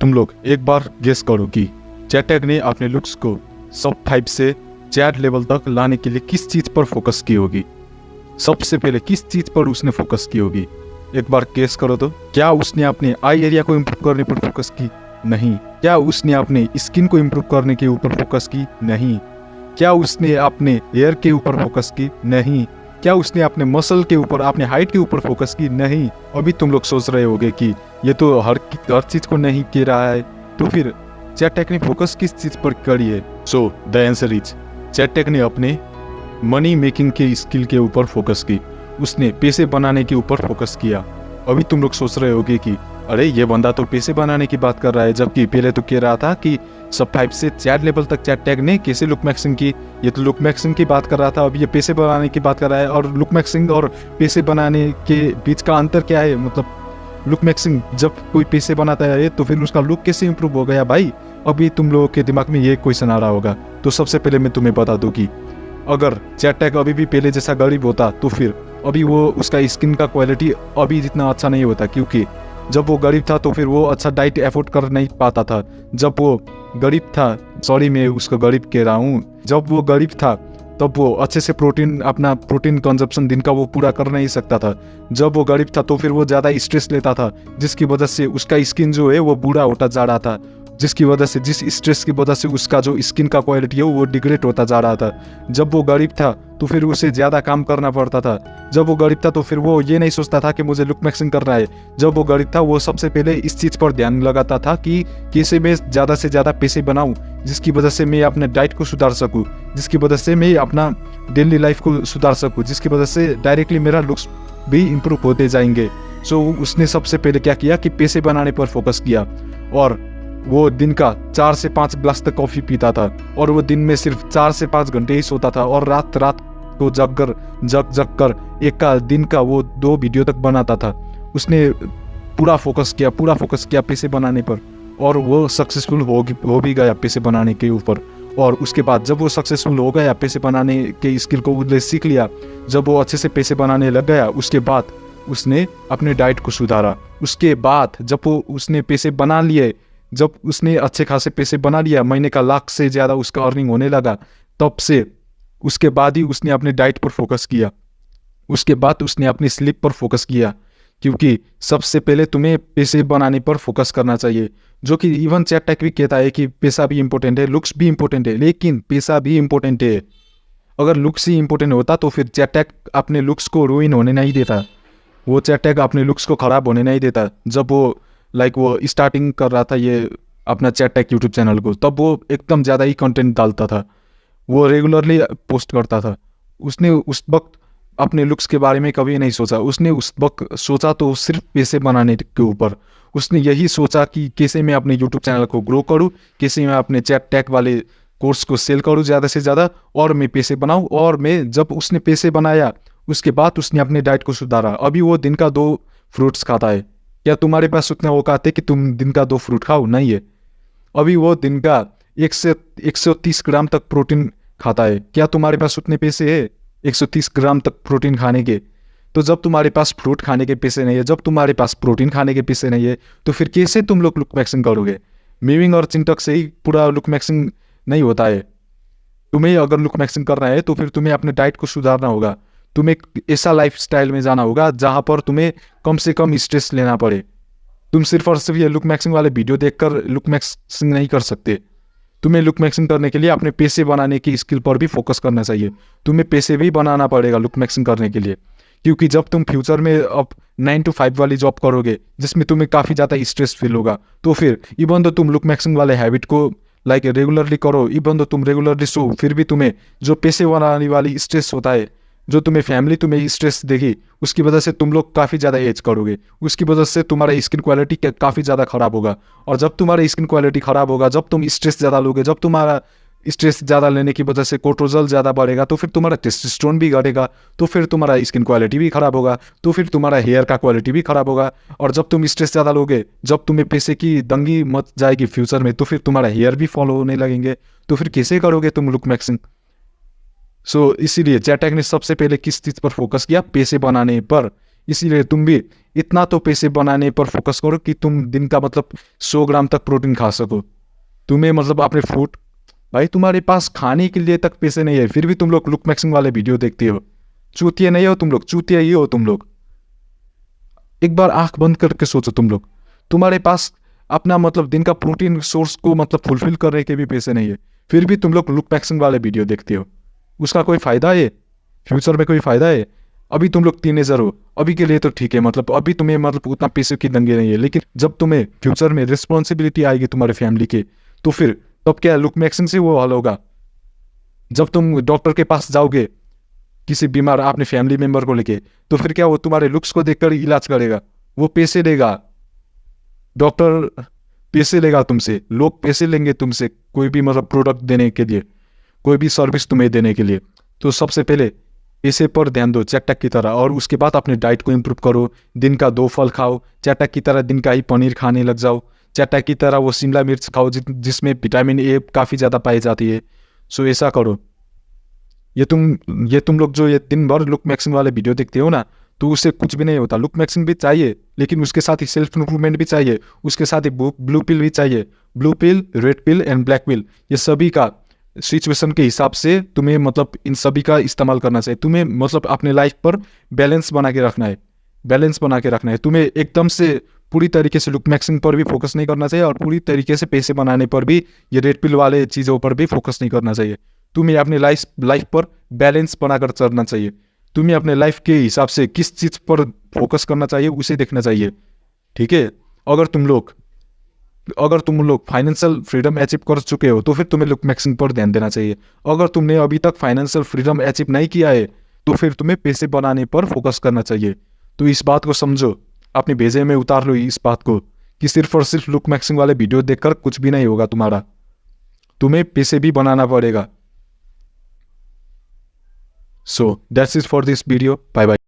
तुम लोग एक बार गेस करो कि चैटेक ने अपने लुक्स को सब 5 से चैट लेवल तक लाने के लिए किस चीज़ पर फोकस की होगी। सबसे पहले किस चीज़ पर उसने फोकस की होगी, एक बार गेस करो तो। क्या उसने अपने आई एरिया को इम्प्रूव करने पर फोकस की? नहीं। क्या उसने अपने स्किन को इम्प्रूव करने के ऊपर फोकस की? नहीं। क्या उसने अपने हेयर के ऊपर फोकस की? नहीं। क्या उसने अपने मसल के ऊपर, अपने हाइट के ऊपर फोकस की? नहीं। अभी तुम लोग सोच रहे होगे कि ये तो हर चीज़ को नहीं कह रहा है, तो फिर चैटेक ने फोकस किस चीज़ पर करी है? सो द आंसर इज, चैटेक ने अपने मनी मेकिंग के स्किल के ऊपर फोकस की। उसने पैसे बनाने के ऊपर फोकस किया। अभी तुम लोग सोच रहे होगे कि अरे ये बंदा तो पैसे बनाने की बात कर रहा है, जबकि पहले तो कह रहा था कि सब 5 से चैट लेवल तक चैटेक ने कैसे लुक मैक्सिंग की। ये तो लुक मैक्सिंग की बात कर रहा था, अब ये पैसे बनाने की बात कर रहा है। और लुक मैक्सिंग और पैसे बनाने के बीच का अंतर क्या है? मतलब लुक मैक्सिंग जब कोई पैसे बनाता है तो फिर उसका लुक कैसे इंप्रूव हो गया भाई? अभी तुम लोगों के दिमाग में ये क्वेश्चन आ रहा होगा। तो सबसे पहले मैं तुम्हें बता दूं कि अगर चैटेक अभी भी पहले जैसा गरीब होता तो फिर अभी वो उसका स्किन का क्वालिटी अभी जितना अच्छा नहीं होता, क्योंकि जब वो गरीब था तो फिर वो अच्छा डाइट एफोर्ड कर नहीं पाता था। जब वो गरीब था, सॉरी मैं उसको गरीब कह रहा हूँ, जब वो गरीब था तब वो अच्छे से अपना प्रोटीन कंजप्शन दिन का वो पूरा कर नहीं सकता था। जब वो गरीब था तो फिर वो ज़्यादा स्ट्रेस लेता था, जिसकी वजह से उसका स्किन जो है वो बूढ़ा होता जा रहा था। जिस स्ट्रेस की वजह से उसका जो स्किन का क्वालिटी है वो डिग्रेड होता जा रहा था। जब वो गरीब था तो फिर उसे ज़्यादा काम करना पड़ता था। जब वो गरीब था तो फिर वो ये नहीं सोचता था कि मुझे लुक मैक्सिंग करना है। जब वो गरीब था वो सबसे पहले इस चीज़ पर ध्यान लगाता था कि कैसे मैं ज़्यादा से ज़्यादा पैसे बनाऊं, जिसकी वजह से मैं अपने डाइट को सुधार सकूं, जिसकी वजह से मैं अपना डेली लाइफ को सुधार सकूं, जिसकी वजह से डायरेक्टली मेरा लुक्स भी इम्प्रूव होते जाएंगे। सो उसने सबसे पहले क्या किया कि पैसे बनाने पर फोकस किया। और वो दिन का 4 से 5 ग्लास तक कॉफ़ी पीता था, और वो दिन में सिर्फ 4 से 5 घंटे ही सोता था, और रात को जग कर एक का दिन का वो 2 वीडियो तक बनाता था। उसने पूरा फोकस किया पैसे बनाने पर, और वो सक्सेसफुल हो भी गया पैसे बनाने के ऊपर। और उसके बाद जब वो सक्सेसफुल हो गया, पैसे बनाने के स्किल को उसने सीख लिया, जब वो अच्छे से पैसे बनाने लग गया, उसके बाद उसने अपने डाइट को सुधारा। उसके बाद जब उसने पैसे बना लिए, जब उसने अच्छे खासे पैसे बना लिया, महीने का लाख से ज़्यादा उसका अर्निंग होने लगा, तब से उसके बाद ही उसने अपने डाइट पर फोकस किया। उसके बाद उसने अपनी स्लीप पर फोकस किया, क्योंकि सबसे पहले तुम्हें पैसे बनाने पर फोकस करना चाहिए। जो कि इवन चैटेक भी कहता है कि पैसा भी इंपॉर्टेंट है, लुक्स भी इंपॉर्टेंट है, लेकिन पैसा भी इंपॉर्टेंट है। अगर लुक्स ही इंपॉर्टेंट होता तो फिर चैटेक अपने लुक्स को रुइन होने नहीं देता। वो चैटेक अपने लुक्स को ख़राब होने नहीं देता। जब वो वो स्टार्टिंग कर रहा था ये अपना चैटेक यूट्यूब चैनल को, तब वो एकदम ज़्यादा ही कंटेंट डालता था, वो रेगुलरली पोस्ट करता था। उसने उस वक्त अपने लुक्स के बारे में कभी नहीं सोचा। उसने उस वक्त सोचा तो सिर्फ पैसे बनाने के ऊपर। उसने यही सोचा कि कैसे मैं अपने यूट्यूब चैनल को ग्रो करूँ, कैसे मैं अपने चैटेक वाले कोर्स को सेल करूँ ज़्यादा से ज़्यादा, और मैं पैसे बनाऊँ। और मैं जब उसने पैसे बनाया, उसके बाद उसने अपने डाइट को सुधारा। अभी वो दिन का 2 फ्रूट्स खाता है। क्या तुम्हारे पास उतना औकात है कि तुम दिन का 2 फ्रूट खाओ? नहीं है। अभी वो दिन का 130 ग्राम तक प्रोटीन खाता है। क्या तुम्हारे पास उतने पैसे है 130 ग्राम तक प्रोटीन खाने के? तो जब तुम्हारे पास फ्रूट खाने के पैसे नहीं है, जब तुम्हारे पास प्रोटीन खाने के पैसे नहीं है, तो फिर कैसे तुम लोग लुक मैक्सिंग करोगे? मीविंग और चिंटक से ही पूरा लुक मैक्सिंग नहीं होता है। तुम्हें अगर लुक मैक्सिंग करना है तो फिर तुम्हें अपने डाइट को सुधारना होगा। तुम्हें ऐसा लाइफ स्टाइल में जाना होगा जहाँ पर तुम्हें कम से कम स्ट्रेस लेना पड़े। तुम सिर्फ और सिर्फ ये लुक मैक्सिंग वाले वीडियो देखकर लुक मैक्सिंग नहीं कर सकते। तुम्हें लुक मैक्सिंग करने के लिए अपने पैसे बनाने की स्किल पर भी फोकस करना चाहिए। तुम्हें पैसे भी बनाना पड़ेगा लुक मैक्सिंग करने के लिए, क्योंकि जब तुम फ्यूचर में अब 9 to 5 वाली जॉब करोगे, जिसमें तुम्हें काफ़ी ज़्यादा स्ट्रेस फील होगा, तो फिर इवन तो तुम लुक मैक्सिंग वाले हैबिट को रेगुलरली करो, इवन तो तुम रेगुलरली सो, फिर भी तुम्हें जो पैसे बनाने वाली स्ट्रेस होता है, जो तुम्हें फैमिली तुम्हें स्ट्रेस देगी, उसकी वजह से तुम लोग काफ़ी ज़्यादा एज करोगे। उसकी वजह से तुम्हारा स्किन क्वालिटी काफ़ी ज़्यादा ख़राब होगा। और जब तुम्हारा स्किन क्वालिटी ख़राब होगा, जब तुम स्ट्रेस ज़्यादा लोगे, जब तुम्हारा स्ट्रेस ज़्यादा लेने की वजह से कोर्टिसोल ज़्यादा बढ़ेगा, तो फिर तुम्हारा टेस्टोस्टेरोन भी घटेगा, तो फिर तुम्हारा स्किन क्वालिटी भी ख़राब होगा, तो फिर तुम्हारा हेयर का क्वालिटी भी ख़राब होगा। और जब तुम स्ट्रेस ज़्यादा लोगे, जब तुम्हें पैसे की तंगी मच जाएगी फ्यूचर में, तो फिर तुम्हारा हेयर भी फॉलो होने लगेंगे। तो फिर कैसे करोगे तुम लुक मैक्सिंग? इसीलिए चैटेक ने सबसे पहले किस चीज़ पर फोकस किया? पैसे बनाने पर। इसीलिए तुम भी इतना तो पैसे बनाने पर फोकस करो कि तुम दिन का मतलब 100 ग्राम तक प्रोटीन खा सको। तुम्हें मतलब अपने फूड, भाई तुम्हारे पास खाने के लिए तक पैसे नहीं है, फिर भी तुम लोग लुक मैक्सिंग वाले वीडियो देखते हो। चूतिया नहीं हो तुम लोग, चूतिया ही हो तुम लोग। एक बार आंख बंद करके सोचो तुम लोग, तुम्हारे पास अपना मतलब दिन का प्रोटीन सोर्स को मतलब फुलफिल करने के भी पैसे नहीं है, फिर भी तुम लोग लुक मैक्सिंग वाले वीडियो देखते हो। उसका कोई फायदा है? फ्यूचर में कोई फायदा है? अभी तुम लोग टीनेजर हो, अभी के लिए तो ठीक है, मतलब अभी तुम्हें मतलब उतना पैसे की तंगी नहीं है, लेकिन जब तुम्हें फ्यूचर में रिस्पॉन्सिबिलिटी आएगी तुम्हारे फैमिली के, तो फिर तब क्या लुक मैक्सिंग से वो हल होगा? जब तुम डॉक्टर के पास जाओगे किसी बीमार अपने फैमिली मेंबर को लेके, तो फिर क्या वो तुम्हारे लुक्स को देखकर इलाज करेगा? वो पैसे देगा, डॉक्टर पैसे लेगा तुमसे, लोग पैसे लेंगे तुमसे कोई भी मतलब प्रोडक्ट देने के लिए, कोई भी सर्विस तुम्हें देने के लिए। तो सबसे पहले पैसे पर ध्यान दो चैटक की तरह, और उसके बाद अपने डाइट को इम्प्रूव करो। दिन का 2 फल खाओ, चैटक की तरह दिन का ही पनीर खाने लग जाओ, चैटक की तरह वो शिमला मिर्च खाओ जिसमें विटामिन ए काफ़ी ज़्यादा पाई जाती है। सो ऐसा करो। ये तुम लोग जो ये दिन भर लुक मैक्सिंग वाले वीडियो देखते हो ना, तो उससे कुछ भी नहीं होता। लुक मैक्सिंग भी चाहिए, लेकिन उसके साथ ही सेल्फ इम्प्रूवमेंट भी चाहिए, उसके साथ ही ब्लू पिल भी चाहिए। Blue pill, red pill and black pill, ये सभी का सिचुएशन के हिसाब से तुम्हें मतलब इन सभी का इस्तेमाल करना चाहिए। तुम्हें मतलब अपने लाइफ पर बैलेंस बना के रखना है, बैलेंस बना के रखना है। तुम्हें एकदम से पूरी तरीके से लुक मैक्सिंग पर भी फोकस नहीं करना चाहिए, और पूरी तरीके से पैसे बनाने पर भी, ये रेड पिल वाले चीज़ों पर भी फोकस नहीं करना चाहिए। तुम्हें अपने लाइफ पर बैलेंस बनाकर चलना चाहिए। तुम्हें अपने लाइफ के हिसाब से किस चीज़ पर फोकस करना चाहिए उसे देखना चाहिए, ठीक है? अगर तुम लोग फाइनेंशियल फ्रीडम अचीव कर चुके हो, तो फिर तुम्हें लुक मैक्सिंग पर ध्यान देना चाहिए। अगर तुमने अभी तक फाइनेंशियल फ्रीडम अचीव नहीं किया है, तो फिर तुम्हें पैसे बनाने पर फोकस करना चाहिए। तो इस बात को समझो, अपने भेजे में उतार लो इस बात को, कि सिर्फ और सिर्फ लुक मैक्सिंग वाले वीडियो देखकर कुछ भी नहीं होगा तुम्हारा, तुम्हें पैसे भी बनाना पड़ेगा। So that's it for this video. Bye bye.